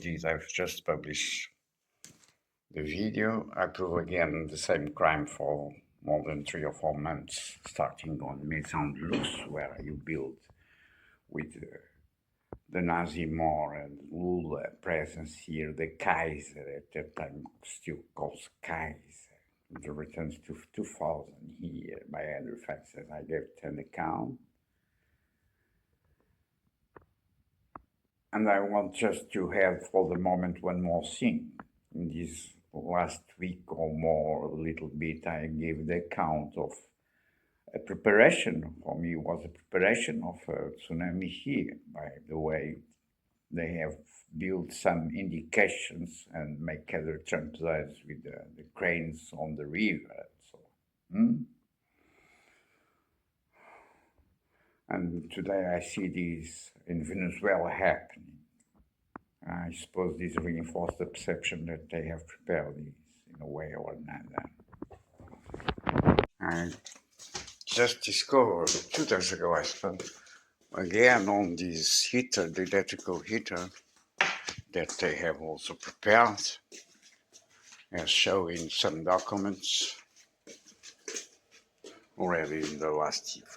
these. I've just published the video. I prove again the same crime for more than 3 or 4 months, starting on Maison de Luxe, where you build with the Nazi more and Lula presence here, the Kaiser, at that time still called Kaiser. The returns to 2000 here by Andrew Faxes. I gave 10 account. And I want just to have for the moment one more thing. In this last week or more, a little bit, I gave the account of a preparation. For me, it was a preparation of a tsunami here. By the way, they have built some indications and make other trampolines with the cranes on the river. So, And today I see this in Venezuela happening. I suppose this reinforces the perception that they have prepared this in a way or another. I just discovered 2 days ago, I suppose, again on this heater, the electrical heater, that they have also prepared, as shown in some documents already in the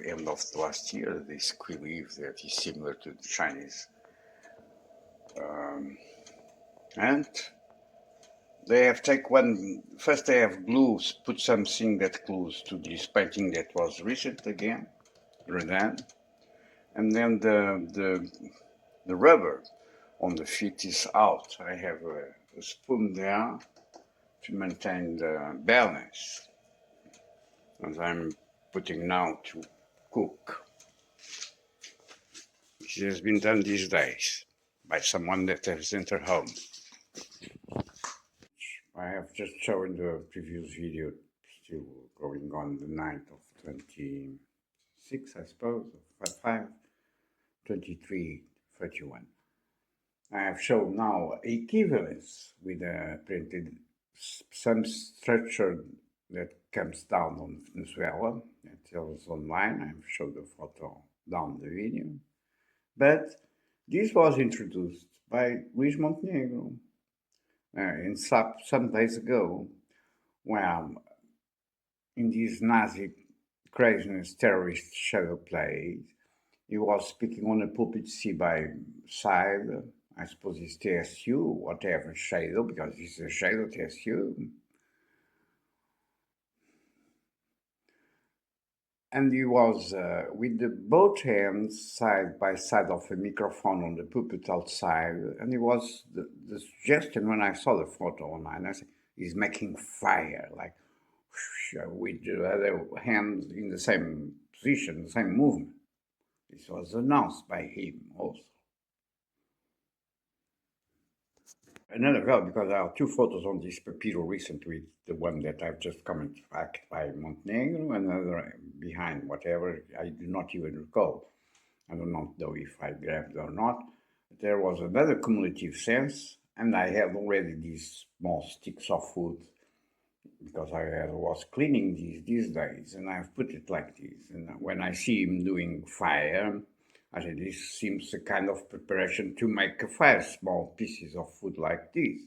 end of the last year. This believe that is similar to the Chinese. And they have taken first they have glues, put something that glues to this painting that was recent again, redone, and then the rubber on the feet is out. I have a spoon there to maintain the balance, as I'm putting now to cook. It has been done these days by someone that has entered home. I have just shown the previous video, still going on the night of 26, I suppose, 5, 23, 31. I have shown now equivalence with a printed some structure that comes down on Venezuela. That tells online. I have showed the photo down the video. But this was introduced by Luis Montenegro in some days ago, where in this Nazi craziness terrorist shadow play, he was speaking on a pulpit by side. I suppose it's TSU, whatever shadow, because it's a shadow TSU. And he was with both hands side by side of a microphone on the pulpit outside. And it was the suggestion when I saw the photo online, I said, he's making fire, like with the other hand in the same position, the same movement. This was announced by him also. Another well, because there are 2 photos on this papiro recently, the one that I've just commented back by Montenegro, another behind whatever, I do not even recall. I do not know if I grabbed or not. But there was another cumulative sense, and I have already these small sticks of wood, because I was cleaning these days, and I've put it like this. And when I see him doing fire, I said, this seems a kind of preparation to make a fire, small pieces of wood like this.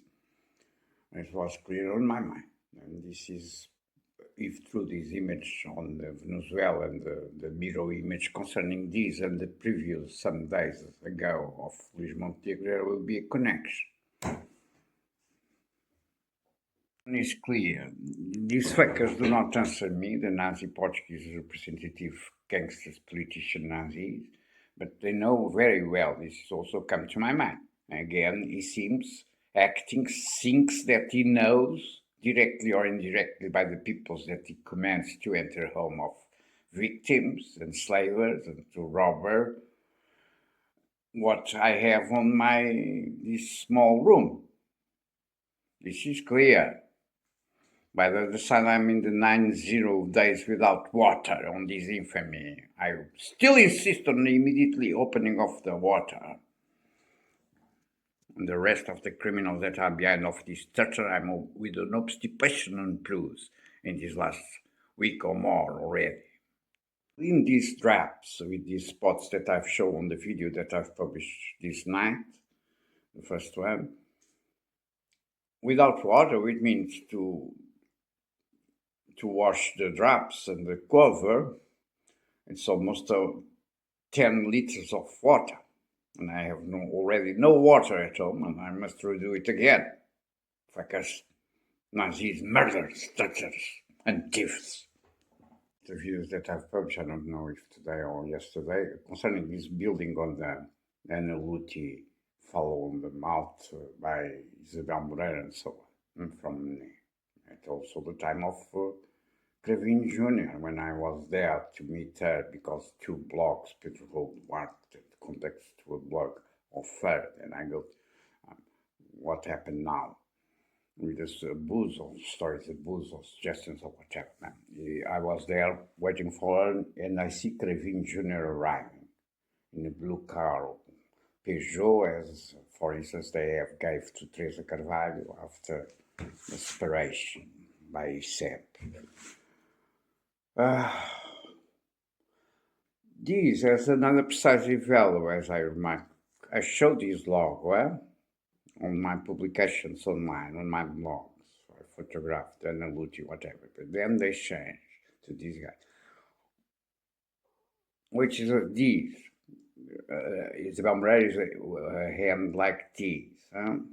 It was clear on my mind. And this is, if through this image on the Venezuela and the mirror image concerning this and the previous some days ago of Luis Montenegro, there will be a connection. It's clear. These fuckers do not answer me, the Nazi Portuguese representative gangsters, politician Nazis, but they know very well this has also come to my mind. Again, he seems acting, thinks that he knows, directly or indirectly by the peoples that he commands to enter home of victims and slavers and to robber what I have on this small room. This is clear. By the other side, I'm in the 90 days without water on this infamy. I still insist on the immediately opening of the water. And the rest of the criminals that are behind of this torture, I'm with an obstipation on proofs in this last week or more already. In these drafts, with these spots that I've shown on the video that I've published this night, the first one, without water, which means to wash the drops and the cover, it's almost 10 liters of water. And I have already no water at home, and I must redo it again. Because Nazis murdered touchers and thieves. The views that I've published, I don't know if today or yesterday, concerning this building on the Analuti follow on the mouth by Isabel Moreira and so on, from at also the time of Cravin Jr., when I was there to meet her, because two blogs, Peter Goldmark, context to a blog of her, and I go, what happened now? With this booze or stories of booze or suggestions or whatever. I was there waiting for her, and I see Cravin Jr. arriving in a blue car, Peugeot, as for instance they have gave to Teresa Carvalho after the separation by ISEP. This has another precise value, as I remark. I show this log on my publications online, on my blogs. I photographed Analuti, whatever. But then they changed to this guy, which is this. Isabel Moreira is a hand like this,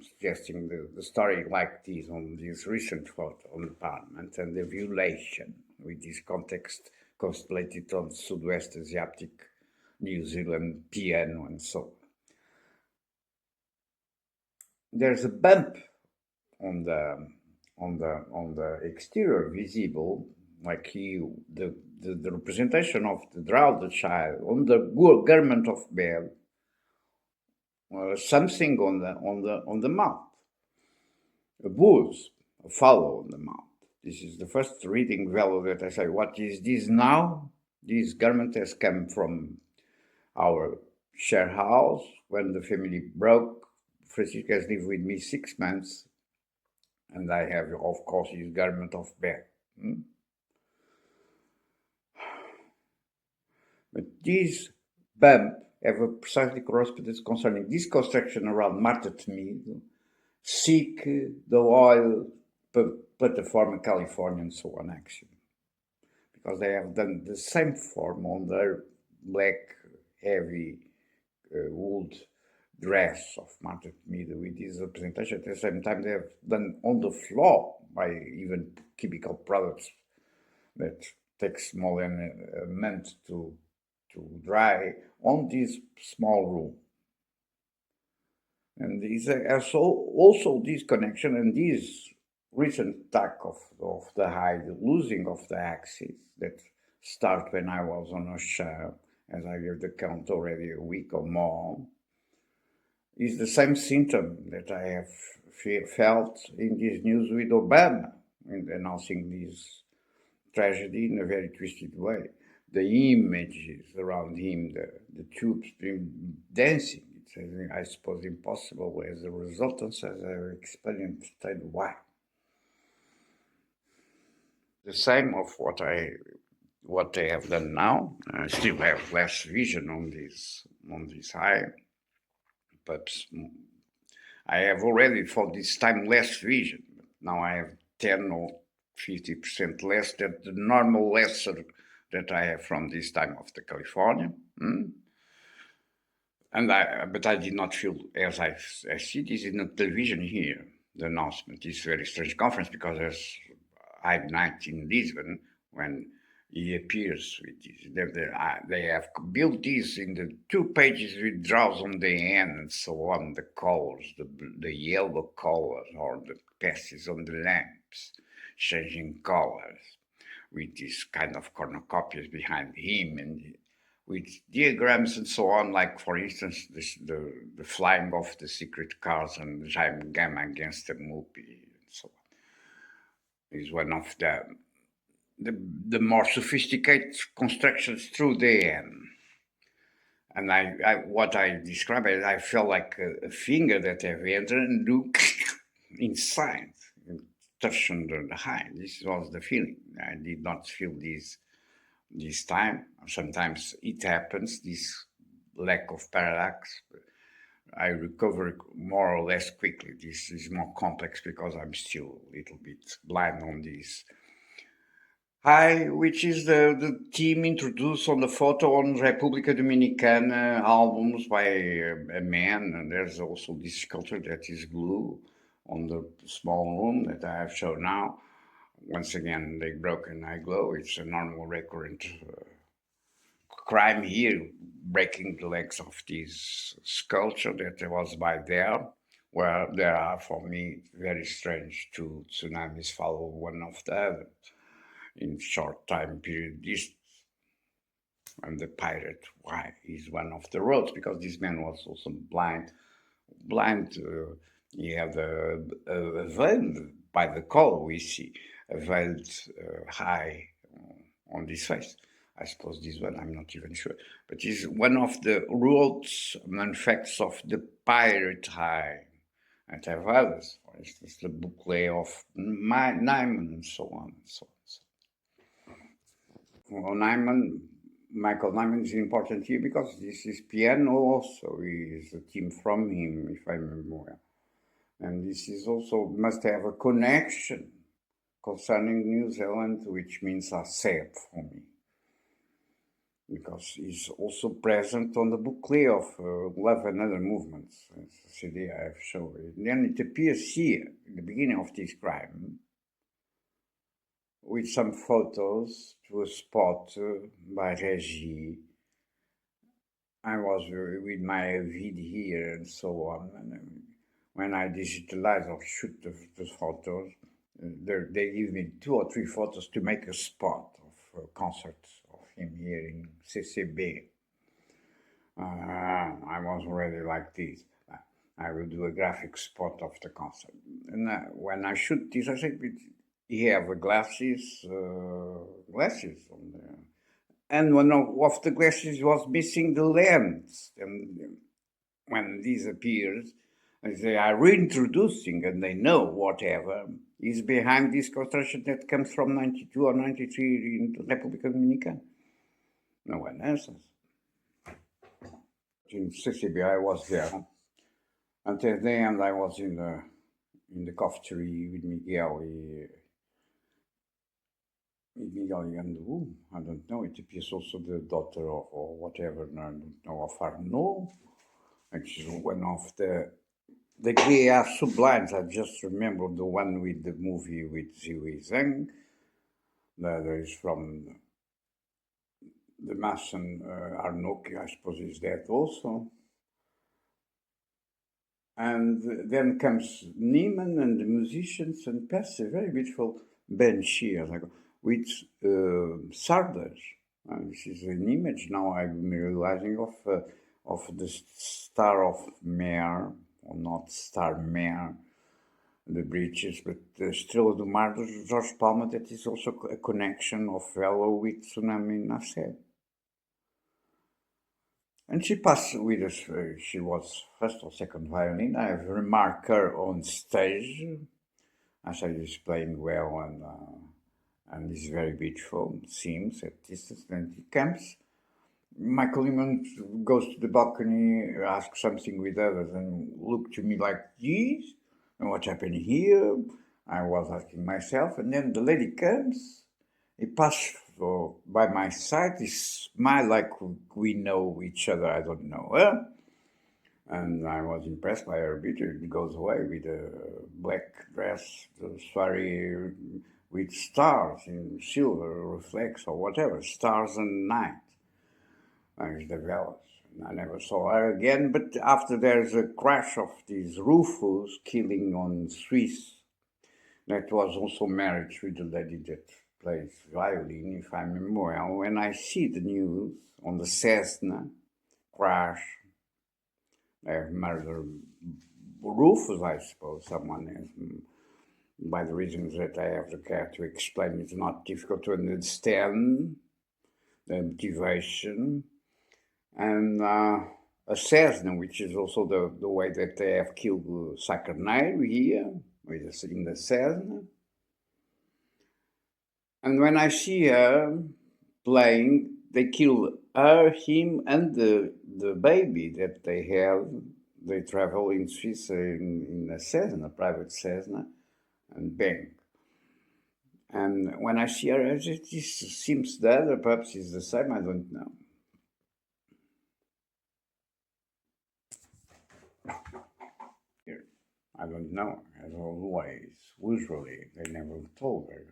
suggesting the story like this on this recent photo on the Parliament and the violation with this context constellated on the Southwest Asiatic, New Zealand piano and so on. There's a bump on the exterior visible, like the representation of the drowned child on the garment of bed, something on the mouth, a booze, a follow on the mouth. This is the first reading value that I say. What is this now? This garment has come from our share house when the family broke. Francisco has lived with me 6 months, and I have, of course, his garment of bed. But this bump have a precisely correspondence concerning this construction around Marta Temido, seek the oil platform in California and so on, actually. Because they have done the same form on their black, heavy wool dress of Marta Temido with this representation. At the same time, they have done on the floor by even chemical products that takes more than a month to dry on this small room. And these are also this connection and this recent attack of the high, the losing of the axis that start when I was on a show, as I gave the count already a week or more, is the same symptom that I have felt in this news with Obama, in announcing this tragedy in a very twisted way. The images around him, the troops dancing, it's, I suppose, impossible as a result, as I explained why. The same of what they have done now. I still have less vision on this eye, but I have already for this time less vision. Now I have 10 or 50% less than the normal lesser that I have from this time of the California. But I did not feel, as I see this in the television here, the announcement, this very strange conference, because there's night in Lisbon, when he appears with this. They have built this in the 2 pages with draws on the end and so on, the colors, the yellow colors or the passes on the lamps, changing colors, with this kind of cornucopias behind him and with diagrams and so on, like for instance, the flying of the secret cars and Jaime Gama against the movie and so on. Is one of the more sophisticated constructions through the end. And what I describe is I felt like a finger that have entered and do inside and touch under the eye. This was the feeling. I did not feel this time. Sometimes it happens, this lack of parallax. I recover more or less quickly. This is more complex because I'm still a little bit blind on this. Hi, which is the team introduced on the photo on República Dominicana albums by a man, and there's also this sculpture that is blue on the small room that I have shown now. Once again, they broke an eye glow. It's a normal recurrent crime here, breaking the legs of this sculpture that was by there, where there are, for me, very strange two tsunamis follow one of the other in short time period. This and the pirate, why is one of the roads, because this man was also blind. He had a veil by the color we see, a veiled high on this face. I suppose this one, I'm not even sure. But is one of the roots and facts of the pirate high. And have others, for instance, the boucle of Nyman and so on and so on. Well, Michael Nyman is important here because this is piano also. Is a team from him, if I remember well. And this is also must have a connection concerning New Zealand, which means a SEP for me. Because he's also present on the booklet of Love and Other Movements, it's a CD I have shown. And then it appears here, in the beginning of this crime, with some photos to a spot by Regie. I was with my vid here and so on. And when I digitalize or shoot the photos, they give me 2 or 3 photos to make a spot of a concert of him here in CCB. I was already like this. I will do a graphic spot of the concert. And when I shoot this, I say, he have glasses on there. And one of the glasses was missing the lens. And when this appears, they are reintroducing, and they know whatever is behind this construction that comes from 92 or 93 in the República Dominicana. No one answers. In CCB, I was there. Until the end, I was in the cafeteria with Miguel. Miguel Yandu, I don't know. It appears also the daughter of, or whatever, I don't know, of Arnaud. And she's one of the they are sublimes. I just remember the one with the movie with Ziwi Zhang. The other is from the Mason Arnaud, I suppose is that also. And then comes Neiman and the musicians and pass a very beautiful bench here with Sardas. This is an image now I'm realizing of the Star of Mare, or not Star Mare, the bridges, but the Estrela do Mar, Jorge Palma, that is also a connection of fellow with Tsunami Nasser. And she passed with us, she was first or second violin. I have remarked her on stage, as she is playing well and is very beautiful, seems at distance. Then he comes. Michael Lehman goes to the balcony, asks something with others, and look to me like this. And what's happening here? I was asking myself, and then the lady comes. He passed by my side. He smiled like we know each other. I don't know her. And I was impressed by her beauty. He goes away with a black dress, the soiree with stars in silver reflects or whatever, stars and night. And the Velas. I never saw her again, but after there's a crash of these Rufus killing on Swiss, that was also married with the lady that plays violin, if I remember well. When I see the news on the Cessna crash, they have murdered Rufus, I suppose, someone has. By the reasons that I have to care to explain, it's not difficult to understand the motivation. And a Cessna, which is also the way that they have killed Sacarneiro here, in the Cessna. And when I see her playing, they kill her, him, and the baby that they have, they travel in Swiss in a Cessna, a private Cessna, and bang. And when I see her, this seems the other, perhaps is the same, I don't know. I don't know, as always. Usually, they never told her.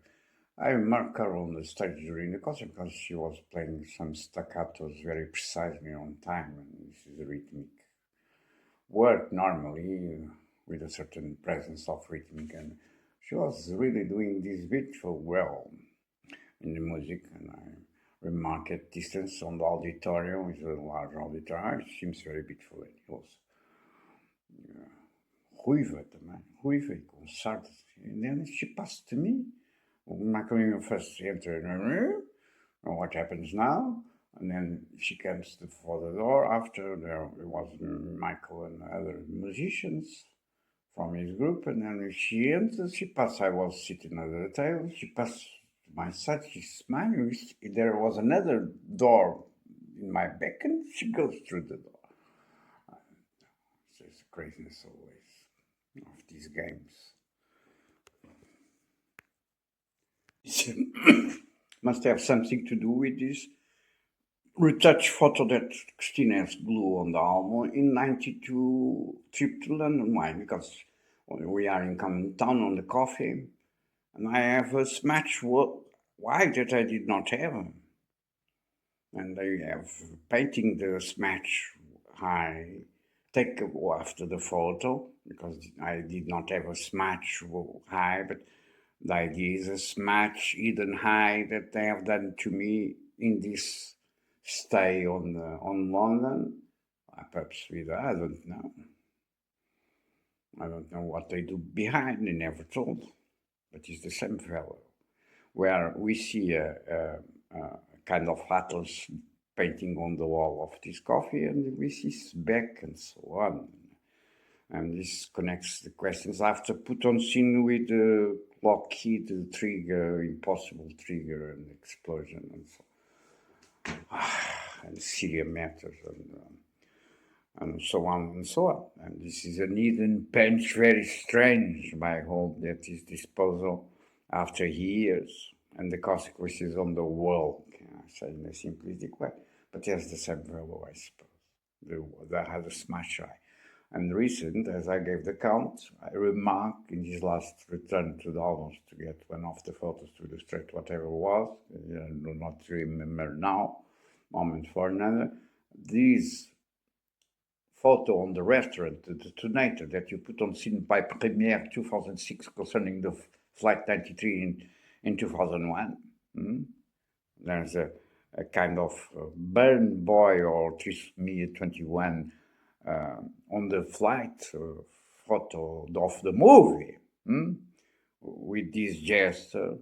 I remarked her on the stage during the concert because she was playing some staccatos very precisely on time, and this is a rhythmic work normally with a certain presence of rhythmic, and she was really doing this beautiful well in the music, and I remarked at distance on the auditorium, it's a large auditorium, it seems very beautiful, and it was ruiva também, ruiva e com sardas. And then she passed to me. Michael first entered, what happens now? And then she comes for the door. After there was Michael and other musicians from his group, and then she enters, she passed, I was sitting at the table, she passed to my side, she smiled, there was another door in my back, and she goes through the door. It's the craziness always of these games. Must have something to do with this retouch photo that Christina has glue on the album in 92 trip to London. Why? Because we are in Common Town on the coffee, and I have a smash white that I did not have. And I have painting the smash high, take after the photo, because I did not have a smash high, but the idea is a smash hidden high that they have done to me in this stay on London. Perhaps with I don't know. I don't know what they do behind. They never told, but it's the same fellow. Where we see a kind of atlas painting on the wall of this coffee, and we see back and so on. And this connects the questions after put on scene with the Lockheed trigger, impossible trigger, and explosion, and so and Syria matters, and so on and so on. And this is an hidden punch, very strange. I hope that his disposal after years and the consequences on the world, I say in a simplistic way, but has the same value, I suppose. That has a smash eye. And recent, as I gave the count, I remarked in his last return to the albums to get one of the photos to illustrate whatever it was, I do not remember now, moment for another, this photo on the restaurant, the detonator that you put on scene by Premiere 2006 concerning the Flight 93 in 2001. There's a kind of burn boy or trisomy 21 on the flight photo of the movie with this gesture.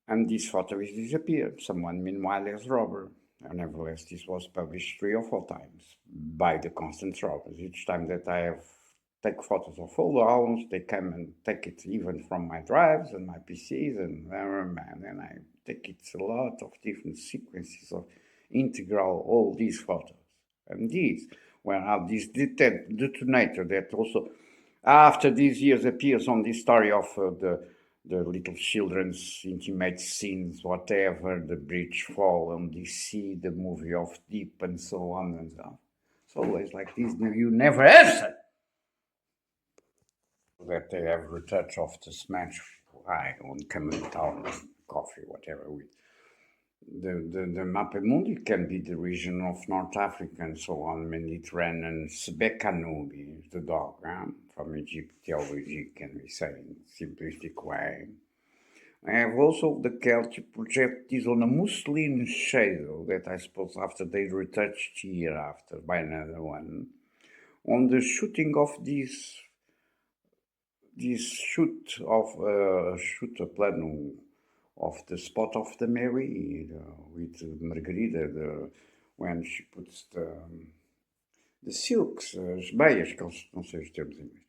And this photo is disappeared. Someone, meanwhile, has Robert. And nevertheless, this was published 3 or 4 times by the constant robbers. Each time that I have take photos of all the albums, they come and take it even from my drives and my PCs, and I take it a lot of different sequences of integral all these photos. And these, where this detonator that also, after these years, appears on this story of the little children's intimate scenes, whatever, the bridge fall on the sea, the movie of Deep, and so on and so on. It's always like this. You never answer. That they have retouch of the smash high on Common Town, coffee, whatever. With the Mapa Mundi can be the region of North Africa and so on, Mediterranean, Sebekanubi, the dog, from Egypt, theology, can we say, in simplistic way. I have also the Celtic project is on a Muslim shadow that I suppose after they retouched year after by another one. On the shooting of this shoot a plan of the spot of the Mary with Margarida, when she puts the silks, as meias, não sei os termos em inglês,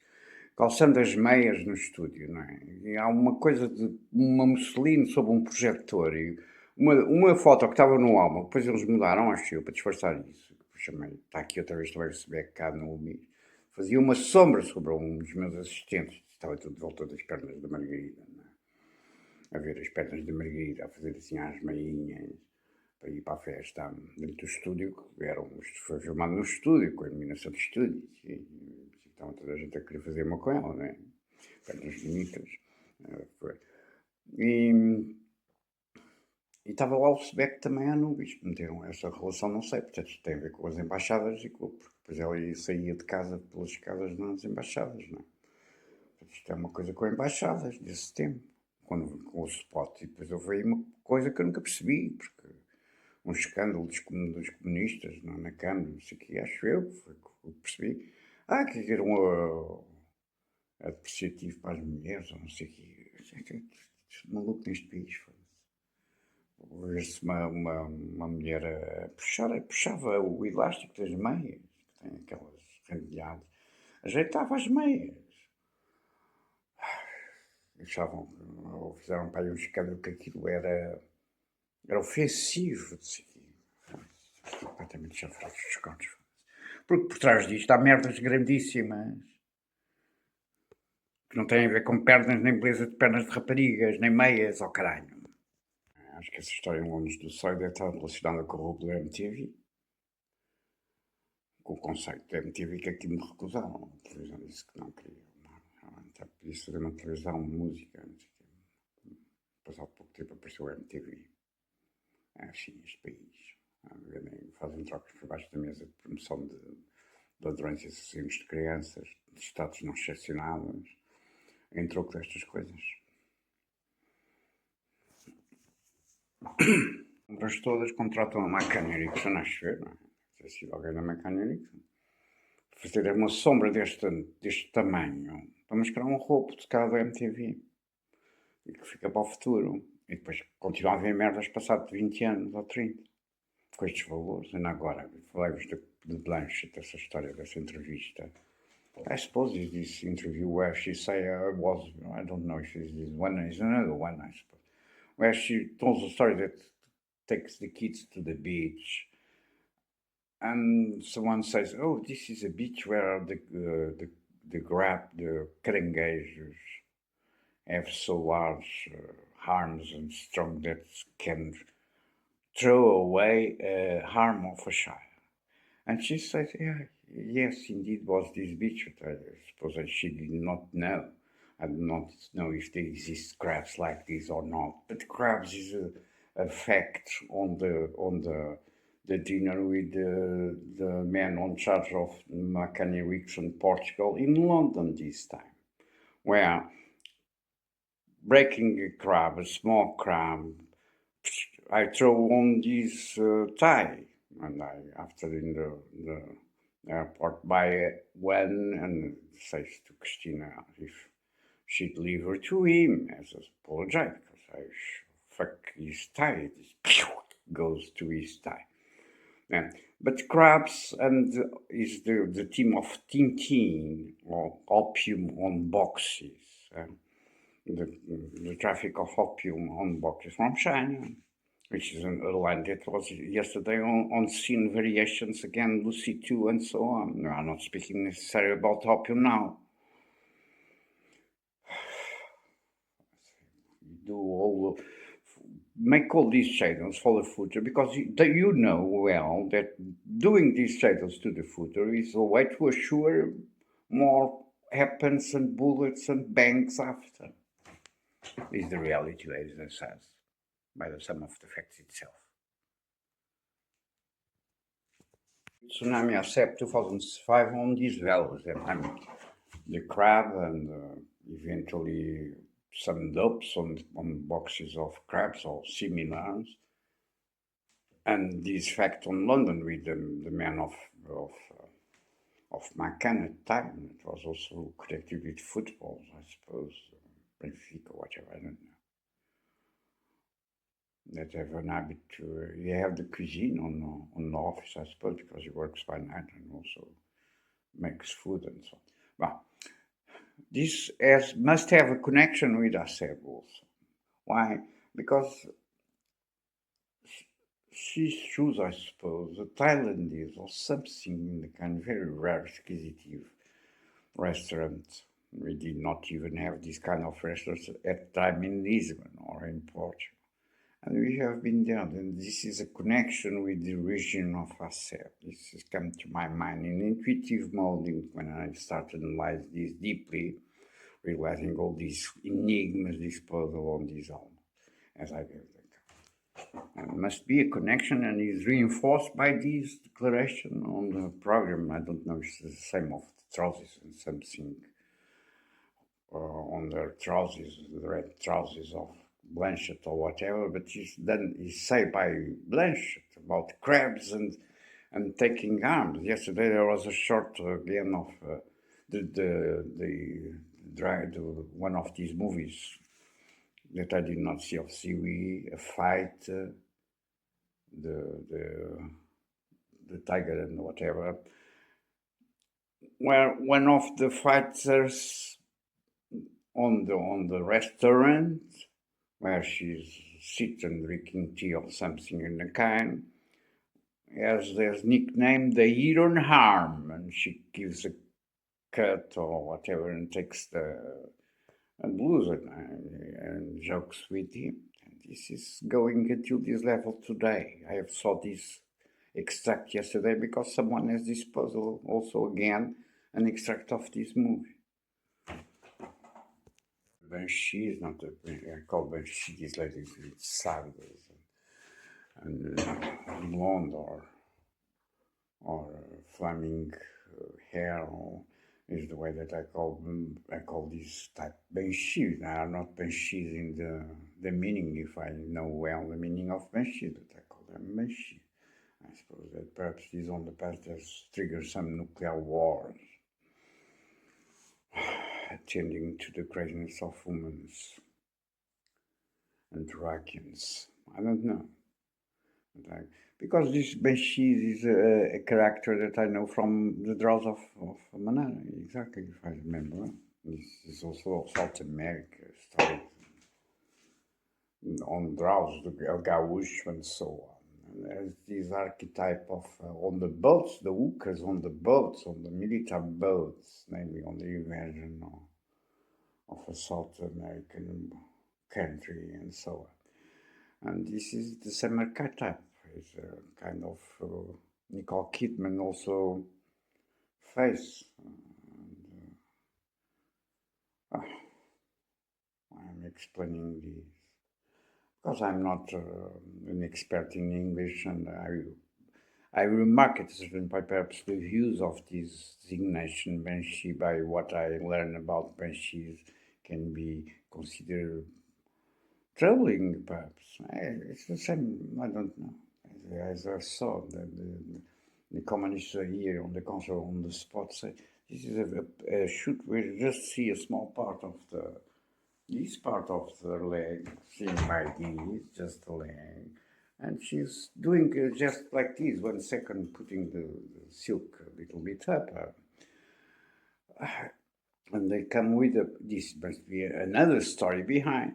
calçando as meias no estúdio, não é? E há uma coisa de uma musseline sobre um projetor e uma foto que estava no álbum, depois eles mudaram, acho eu, para disfarçar isso. chamei, está aqui outra vez, também receber cá no Umi. Fazia uma sombra sobre um dos meus assistentes. Estava tudo de volta das pernas da Margarida, não é? A ver as pernas da Margarida, a fazer assim às meinhas, para ir para a festa dentro do estúdio, que foi filmado no estúdio, com a iluminação de estúdio. E então toda a gente a querer fazer uma com ela, não é? Pernas bonitas. E estava lá o SBEC também à Nubis, meteram essa relação, não sei, portanto isto tem a ver com as embaixadas e porque depois ela saía de casa pelas escadas nas embaixadas, não é? Portanto, isto é uma coisa com embaixadas desse tempo, com o spot, e depois houve aí uma coisa que eu nunca percebi, porque um escândalo dos comunistas na Câmara, não sei o que, acho eu, foi o que percebi. Que era um depreciativo para as mulheres, ou não sei o que. Maluco neste país, foi. Ver-se uma mulher puxava o elástico das meias, que tem aquelas rendilhadas, ajeitava as meias. Achavam, ou fizeram para aí um escândalo que aquilo era ofensivo, de seguir. Completamente chafrados dos contos. Porque por trás disto há merdas grandíssimas que não têm a ver com pernas, nem beleza de pernas de raparigas, nem meias, ao caralho. Acho que essa história em Londres do Sonho deve estar relacionada com o roubo da MTV. Com o conceito da MTV que aqui me recusaram. A televisão disse que não queria. Até podia fazer uma televisão, música, não sei o quê. Depois há pouco tempo apareceu a MTV. É assim, este país. Fazem trocas por baixo da mesa de promoção de ladrões e assassinos de crianças, de estados não excepcionados, em troco destas coisas. As todas contratam a máquina Ericsson, acho eu, não é? Ter sido alguém da máquina Ericsson. Fazer uma sombra deste tamanho para mascarar um roubo de cada da MTV e que fica para o futuro. E depois continua a haver merdas passado de 20 anos ou 30 com estes valores. Ainda agora, falei-vos de Blanche, dessa história, dessa entrevista. I suppose is this interview where she say I don't know if it's this one, is another one, I suppose, where she tells a story that takes the kids to the beach, and someone says, "Oh, this is a beach where the caranguejos have so large arms and strong that can throw away harm of a child." And she said, "Yeah, yes, indeed was this beach, but I suppose she did not know. I do not know if there exist crabs like this or not. But crabs is a fact on the dinner with the man on charge of mechanics in Portugal in London this time, where breaking a crab, a small crab, I throw on this tie, and after in the airport by one, and says to Christina if she'd leave her to him as a apologize because I fuck his tie. It goes to his tie. But crabs and is the team of Tintin or opium on boxes. The traffic of opium on boxes from China, which is a line that was yesterday on Scene Variations again, Lucy 2 and so on. No, I'm not speaking necessarily about opium now. Make all these shadows for the footer because you know well that doing these shadows to the footer is a way to assure more happens and bullets and bangs after. Is the reality, ladies and gentlemen, by the sum of the facts itself. Tsunami accept 2005 on these values. The crab and eventually some dopes on boxes of crabs or similars. And this fact on London with the man of Macan at the time. It was also connected with football, I suppose, Benfica, whatever, I don't know. That have an habit to, you have the cuisine on the office, I suppose, because he works by night and also makes food and so on. Well, this must have a connection with Acebo also. Why? Because shoes, I suppose, a Thailandese or something in the kind of very rare, exquisitive restaurant. We did not even have this kind of restaurants at the time in Lisbon or in Portugal. And we have been there, and this is a connection with the region of ourselves. This has come to my mind in intuitive mode when I started to analyze this deeply, realizing all these enigmas, this puzzle on this album, as I gave the and must be a connection and is reinforced by this declaration on the program. I don't know if it's the same of the trousers and something on their trousers, the red trousers of Blanchett or whatever, but it's said by Blanchett about crabs and taking arms. Yesterday there was a short again of one of these movies that I did not see of Siwi, a fight, the tiger and whatever, where one of the fighters on the restaurant where she's sitting drinking tea or something in the kind, as there's nicknamed the Iron Harm, and she gives a cut or whatever and takes and loses it and jokes with him. And this is going until this level today. I have saw this extract yesterday because someone has this puzzle also again, an extract of this movie. Banshee is not I call Banshee these ladies with sardines and blonde or flaming hair is the way that I call them. I call this type Banshee. They are not Banshees in the meaning, if I know well the meaning of Banshee, but I call them Banshee. I suppose that perhaps this on the past has triggered some nuclear wars, attending to the craziness of humans and dragons. I don't know. Because this Banshee is a character that I know from the Draws of Manara, exactly, if I remember. This is also South America story on Draws, the Gaúcho and so on. And there's this archetype of, on the boats, the hookers on the boats, on the military boats, namely on the invasion of a South American country and so on. And this is the same archetype. It's a kind of Nicole Kidman also face. I'm explaining this because I'm not an expert in English, and I remark at a certain point perhaps the views of this designation Banshee by what I learn about Banshees can be considered troubling, perhaps. It's the same, I don't know. As I saw, the communists here on the console on the spot say, this is a shoot where you just see a small part of this part of the leg, seen by this, just the leg. And she's doing just like this, 1 second, putting the silk a little bit up. And they come with this must be another story behind,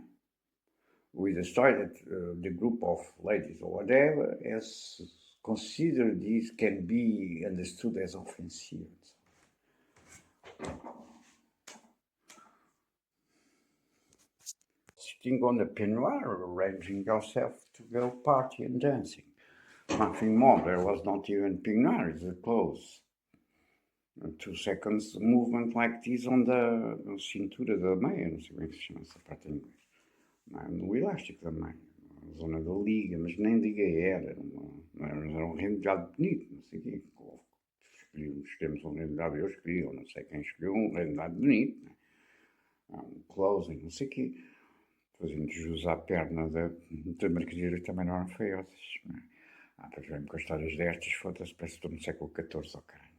with the story that the group of ladies or whatever has considered this can be understood as offensive. Sitting on the peignoir, arranging yourself to go party and dancing. Nothing more, there was not even peignoir, it's the clothes. 2 seconds movement like this on the cintura da meia, não sei como é que se chama essa parte em inglês. No elástico também, na zona da liga, mas nem liga era um rendilhado bonito, não sei o quê. Escolhemos um rendilhado, eu escolhi, ou não sei quem escolheu, um rendilhado bonito, né? Um closing, não sei o quê, fazendo jus à perna da mercadoria também não eram feiosas. Pois vem-me com histórias destas, foda-se, parece que estou no século XIV, oh caralho.